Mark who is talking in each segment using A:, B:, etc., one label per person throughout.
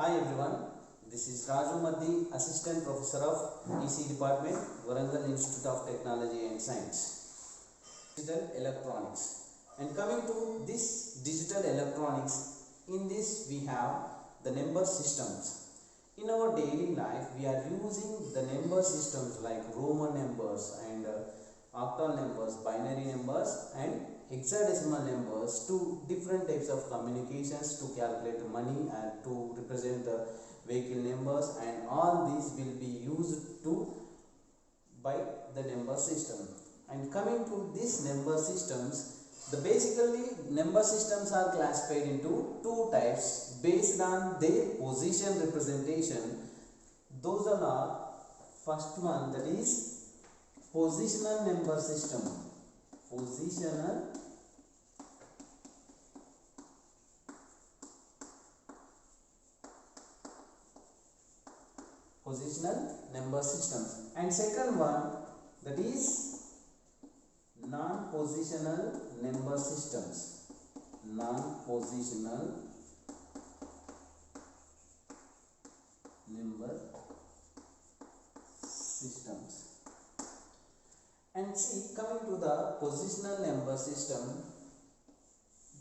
A: Hi everyone, this is Raju Madhi, Assistant Professor of EC Department, Warangal Institute of Technology and Science, Digital Electronics. And coming to this digital electronics, in this we have the number systems. In our daily life, we are using the number systems like Roman numbers and octal numbers, binary numbers and hexadecimal numbers to different types of communications to calculate money and to represent the vehicle numbers, and all these will be used to by the number system. And coming to these number systems, the basically number systems are classified into two types based on their position representation. Those are first one, that is positional number system. Positional number systems. And second one, that is non-positional number systems. Non-positional number systems. And see, coming to the positional number system,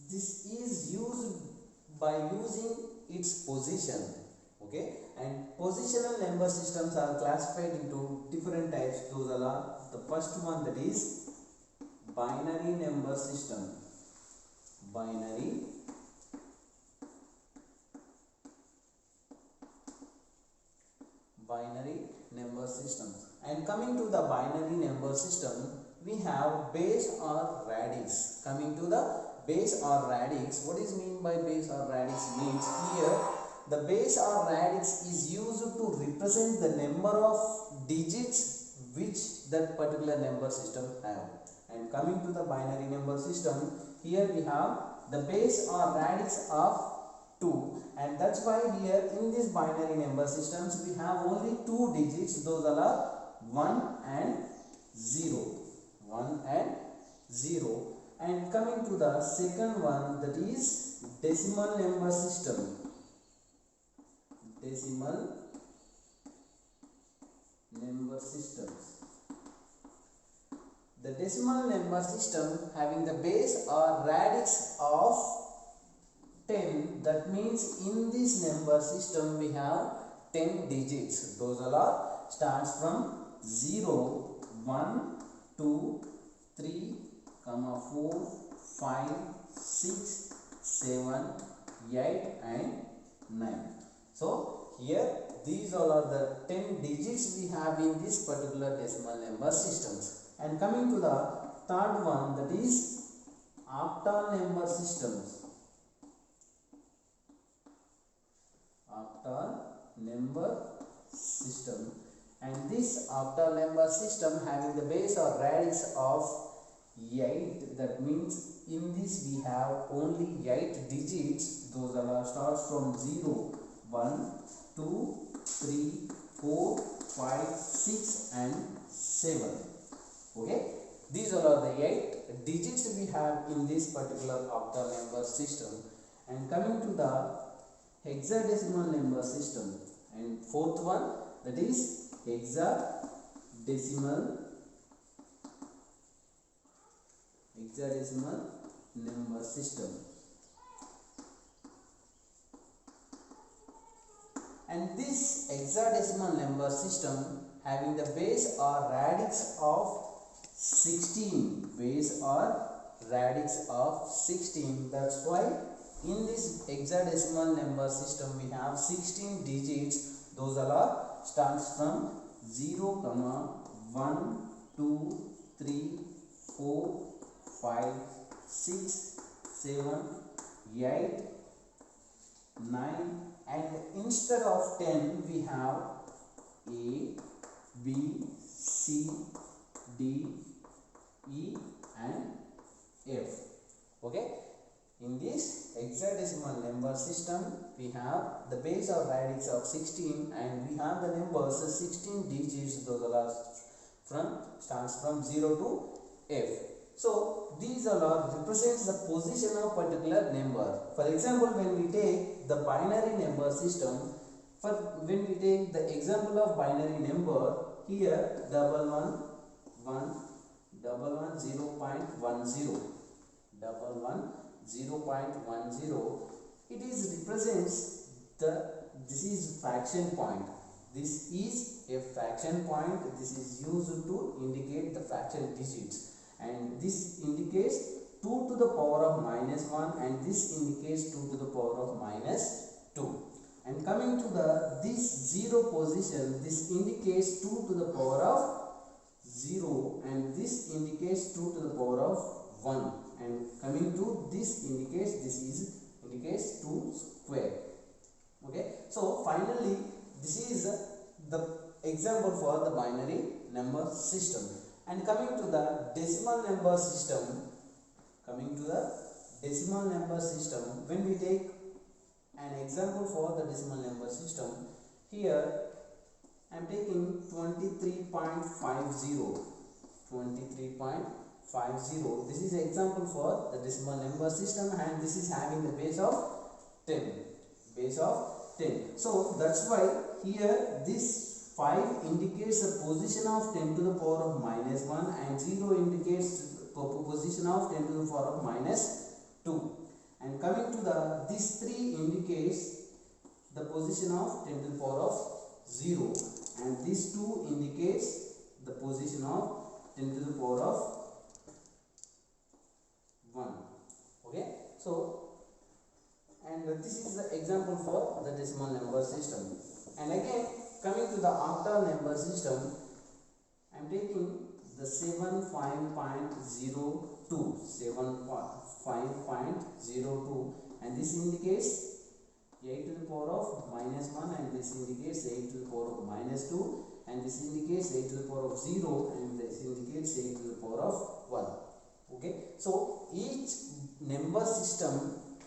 A: this is used by using its position. Okay, and positional number systems are classified into different types. Those are the first one, that is binary number system. Binary number system. And coming to the binary number system, we have base or radix. Coming to the base or radix, what is mean by base or radix means here the base or radix is used to represent the number of digits which that particular number system have. And coming to the binary number system, here we have the base or radix of 2, and that's why here in this binary number systems we have only two digits. Those are 1 and 0. 1 and 0. And coming to the second one, that is decimal number system. Decimal number systems. The decimal number system having the base or radix of 10, that means in this number system we have 10 digits. Those are starts from 0, 1, 2, 3, 4, 5, 6, 7, 8 and 9. So here these all are the 10 digits we have in this particular decimal number systems. And coming to the third one, that is octal number systems. Octal number system. And this octal number system having the base or radix of 8, that means in this we have only 8 digits. Those are starts from 0, 1, 2, 3, 4, 5, 6 and 7. Okay, these are the 8 digits we have in this particular octal number system. And coming to the hexadecimal number system, and fourth one, that is hexadecimal number system. And this hexadecimal number system having the base or radix of 16, base or radix of 16. That's why in this hexadecimal number system we have 16 digits. Those are starts from 0, 1, 2, 3, 4, 5, 6, 7, 8, 9, and instead of 10 we have A, B, C, D, E and F. Okay, in this hexadecimal number system we have the base or radix of 16, and we have the numbers 16 digits. Those are starts from 0 to F. So these all represents the position of particular number. For example, when we take the binary number system, for when we take the example of binary number, here 111 111 0.10 11 0.10, it is represents the, this is fraction point. This is a fraction point. This is used to indicate the fraction digits, and this indicates 2 to the power of -1, and this indicates 2 to the power of -2. And coming to the this 0 position, this indicates 2 to the power of 0, and this indicates 2 to the power of 1, and coming to this indicates, this is indicates 2 square. Okay, so finally this is the example for the binary number system. And coming to the decimal number system, when we take an example for the decimal number system, here I am taking 23.50. This is example for the decimal number system, and this is having the base of 10. So that's why here this 5 indicates the position of 10 to the power of -1, and 0 indicates position of 10 to the power of -2. And coming to the this 3 indicates the position of 10 to the power of 0, and this 2 indicates the position of 10 to the power of 1. Okay, so and this is the example for the decimal number system. And again, coming to the octal number system, I am taking the 75.02, and this indicates 8 to the power of -1, and this indicates 8 to the power of -2, and this indicates 8 to the power of 0, and this indicates 8 to the power of 1. Okay, so each number system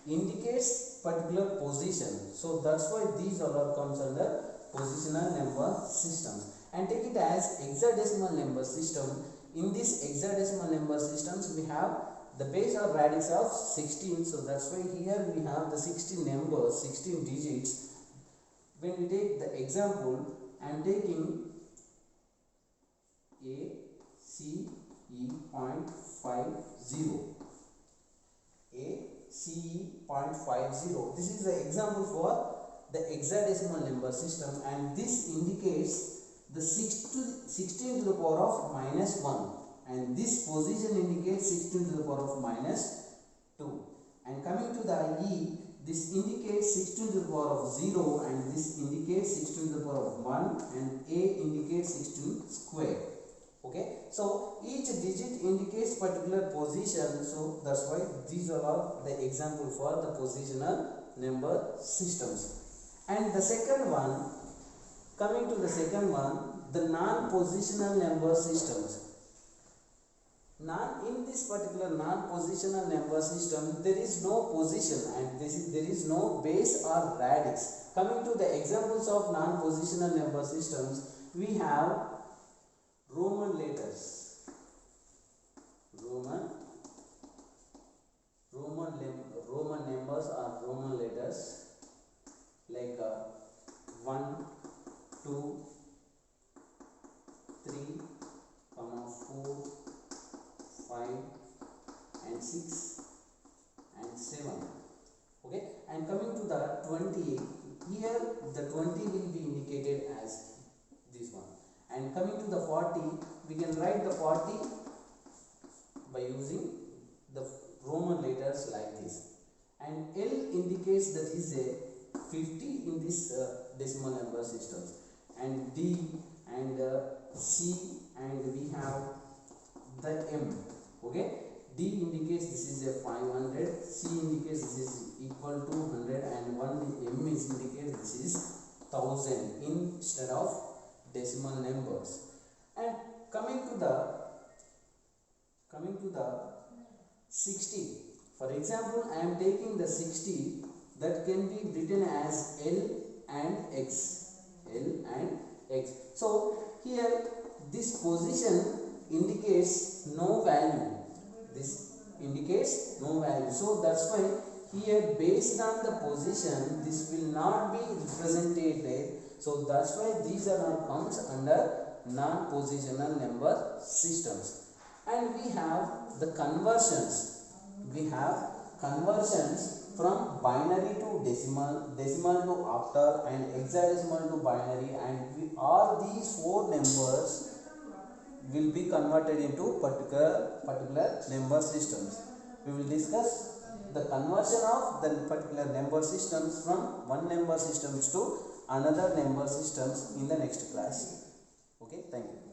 A: indicates particular position, so that's why these all comes under positional number systems. And take it as hexadecimal number system. In this hexadecimal number systems, we have the base or radix of 16, so that's why here we have the 16 numbers, 16 digits. When we take the example, I am taking ACE.50. ACE.50. This is the example for the hexadecimal number system, and this indicates the 16 to the power of -1, and this position indicates 16 to the power of -2. And coming to the E, this indicates 16 to the power of 0, and this indicates 16 to the power of 1, and A indicates 16 square. Okay, so each digit indicates particular position, so that's why these are all the example for the positional number systems. And the second one, coming to the second one, the non-positional number systems. In this particular non-positional number system, there is no position, and there is no base or radix. Coming to the examples of non-positional number systems, we have Roman letters. Roman numbers are Roman letters like 1, 2, 3, 4, 5, and 6, and 7. Okay, and coming to the 20, here the 20 will be indicated as this one. And coming to the 40, we can write the 40 by using the Roman letters like this. And L indicates that is a 50 in this decimal number system. And D and C, and we have the M. Okay, D indicates this is a 500, C indicates this is equal to 100, and M is indicates this is 1000 instead of decimal numbers. And coming to the 60, for example, I am taking the 60, that can be written as L and X. So here this position indicates no value. This indicates no value. So that's why here, based on the position, this will not be represented. So that's why these are not comes under non-positional number systems. And we have the conversions. We have conversions from binary to decimal, decimal to octal, and hexadecimal to binary, and all these four numbers will be converted into particular number systems. We will discuss the conversion of the particular number systems from one number systems to another number systems in the next class. Okay, thank you.